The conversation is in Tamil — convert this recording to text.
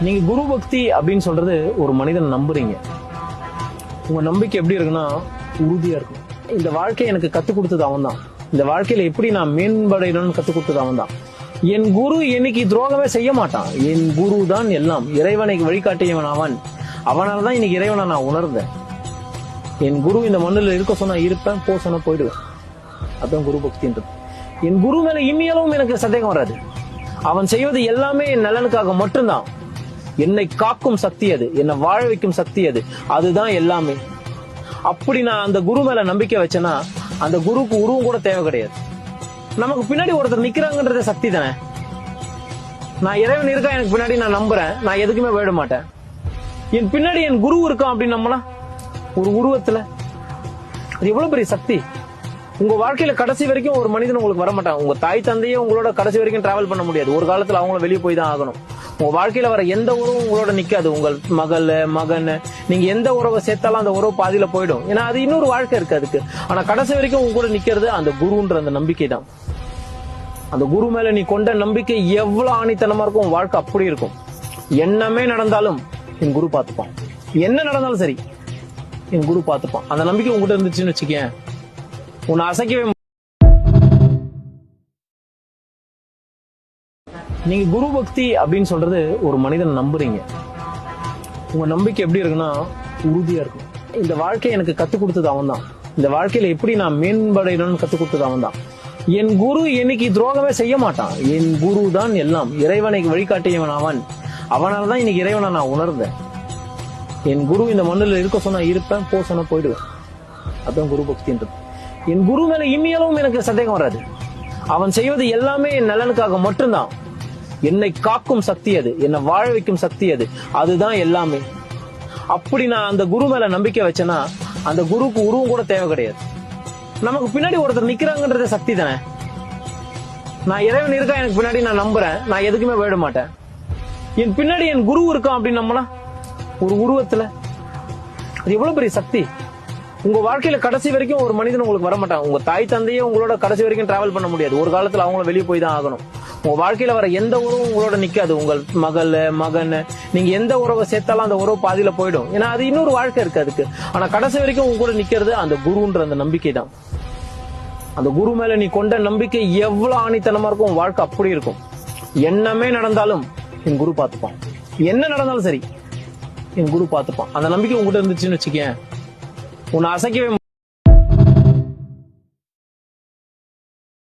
நீங்க குரு பக்தி அப்படின்னு சொல்றது ஒரு மனிதன் நம்புறீங்க. உங்க நம்பிக்கை எப்படி இருக்குன்னா உறுதியா இருக்கும். இந்த வாழ்க்கையை எனக்கு கத்துக் கொடுத்தது அவன் தான். இந்த வாழ்க்கையில எப்படி நான் மேம்படையணும்னு கத்துக் கொடுத்தது அவன் தான். என் குரு என்னைக்கு துரோகமே செய்ய மாட்டான். என் குரு தான் எல்லாம். இறைவனை வழிகாட்டியவன் அவன். அவனாலதான் இன்னைக்கு இறைவனை நான் உணர்ந்தேன். என் குரு இந்த மண்ணில் இருக்க சொன்னா இருப்பேன், போ சொன்னா போயிடுவேன். அதான் குரு பக்தின்றது. என் குரு மேல இம்மியளவும் எனக்கு சந்தேகம் வராது. அவன் செய்வது எல்லாமே என் நலனுக்காக மட்டும்தான். என்னை காக்கும் சக்தி அது, என்னை வாழ வைக்கும் சக்தி அது, அதுதான் எல்லாமே. அப்படி நான் அந்த குரு மேல நம்பிக்கை வச்சேன்னா அந்த குருக்கு உருவம் கூட தேவை கிடையாது. நமக்கு பின்னாடி ஒருத்தர் நிக்கிறாங்கன்றது சக்தி தானே. நான் இறைவன் இருக்கா எனக்கு பின்னாடி, நான் நம்புறேன், நான் எதுக்குமே விட மாட்டேன். என் பின்னாடி என் குரு இருக்கான் அப்படின்னு நம்பினா ஒரு உருவத்துல அது எவ்வளவு பெரிய சக்தி. உங்க வாழ்க்கையில கடைசி வரைக்கும் ஒரு மனிதன் உங்களுக்கு வர மாட்டாங்க. உங்க தாய் தந்தையே உங்களோட கடைசி வரைக்கும் டிராவல் பண்ண முடியாது. ஒரு காலத்துல அவங்கள வெளியே போய் தான் ஆகணும். உங்க வாழ்க்கையில வர எந்த உறவும் உங்களோட நிக்காது. உங்கள் மகள் மகன் நீங்க எந்த உறவை சேர்த்தாலும் அந்த உறவு பாதியில போயிடும். ஏன்னா அது இன்னொரு வாழ்க்கை இருக்கு அதுக்கு. ஆனா கடைசி வரைக்கும் உங்க கூட நிக்கிறது அந்த குருன்ற அந்த நம்பிக்கை தான். அந்த குரு மேல நீ கொண்ட நம்பிக்கை எவ்வளவு ஆணித்தனமா இருக்கும், உன் வாழ்க்கை அப்படி இருக்கும். என்னமே நடந்தாலும் என் குரு பார்த்துப்பான். என்ன நடந்தாலும் சரி என் குரு பார்த்துப்பான். அந்த நம்பிக்கை உங்ககிட்ட இருந்துச்சுன்னு வச்சுக்கேன், உன்னை அசைக்கவே. நீங்க குரு பக்தி அப்படின்னு சொல்றது ஒரு மனிதன் நம்புறீங்க. உங்க நம்பிக்கை எப்படி இருக்குன்னா உறுதியா இருக்கும். இந்த வாழ்க்கையை எனக்கு கத்துக் கொடுத்தது அவன் தான். இந்த வாழ்க்கையில எப்படி நான் மேம்படையணும்னு கத்துக் கொடுத்தது அவன் தான். என் குரு என்னைக்கு துரோகமே செய்ய மாட்டான். என் குரு தான் எல்லாம். இறைவனை வழிகாட்டியவன் அவன். அவனாலதான் இன்னைக்கு இறைவனை நான் உணர்ந்தேன். என் குரு இந்த மண்ணில் இருக்க சொன்னா இருப்பேன், போ சொன்னா போயிடுவேன். அதான் குரு பக்தின்றது. என் குரு மேல இம்மியளவும் எனக்கு சந்தேகம் வராது. அவன் செய்வது எல்லாமே என் நலனுக்காக மட்டும்தான். என்னை காக்கும் சக்தி அது, என்னை வாழ வைக்கும் சக்தி அது, அதுதான் எல்லாமே. அப்படி நான் அந்த குரு மேல நம்பிக்கை வச்சேன்னா அந்த குருக்கு உருவம் கூட தேவை கிடையாது. நமக்கு பின்னாடி ஒருத்தர் நிக்கிறாங்கன்றது சக்தி தானே. நான் இறைவன் இருக்கா எனக்கு பின்னாடி, நான் நம்புறேன், நான் எதுக்குமே விட மாட்டேன். என் பின்னாடி என் குரு இருக்கான் அப்படின்னு நம்பினா ஒரு உருவத்துல அது எவ்வளவு பெரிய சக்தி. உங்க வாழ்க்கையில கடைசி வரைக்கும் ஒரு மனிதன் உங்களுக்கு வர மாட்டாங்க. உங்க தாய் தந்தையே உங்களோட கடைசி வரைக்கும் டிராவல் பண்ண முடியாது. ஒரு காலத்துல அவங்கள வெளியே போய் தான் ஆகணும். உங்க வாழ்க்கையில வர எந்த உறவும் உங்களோட நிக்காது. உங்கள் மகள் மகன் நீங்க எந்த உறவை சேர்த்தாலும் அந்த உறவு பாதியில போயிடும். ஏன்னா அது இன்னொரு வாழ்க்கை இருக்கு அதுக்கு. ஆனா கடைசி வரைக்கும் உங்க கூட நிக்கிறது அந்த குருன்ற அந்த நம்பிக்கை தான். அந்த குரு மேல நீ கொண்ட நம்பிக்கை எவ்வளவு ஆணித்தனமா இருக்கும், உன் வாழ்க்கை அப்படி இருக்கும். என்னமே நடந்தாலும் என் குரு பார்த்துப்பான். என்ன நடந்தாலும் சரி என் குரு பார்த்துப்பான். அந்த நம்பிக்கை உங்ககிட்ட இருந்துச்சுன்னு வச்சுக்கேன், உன்னை அசைக்கவே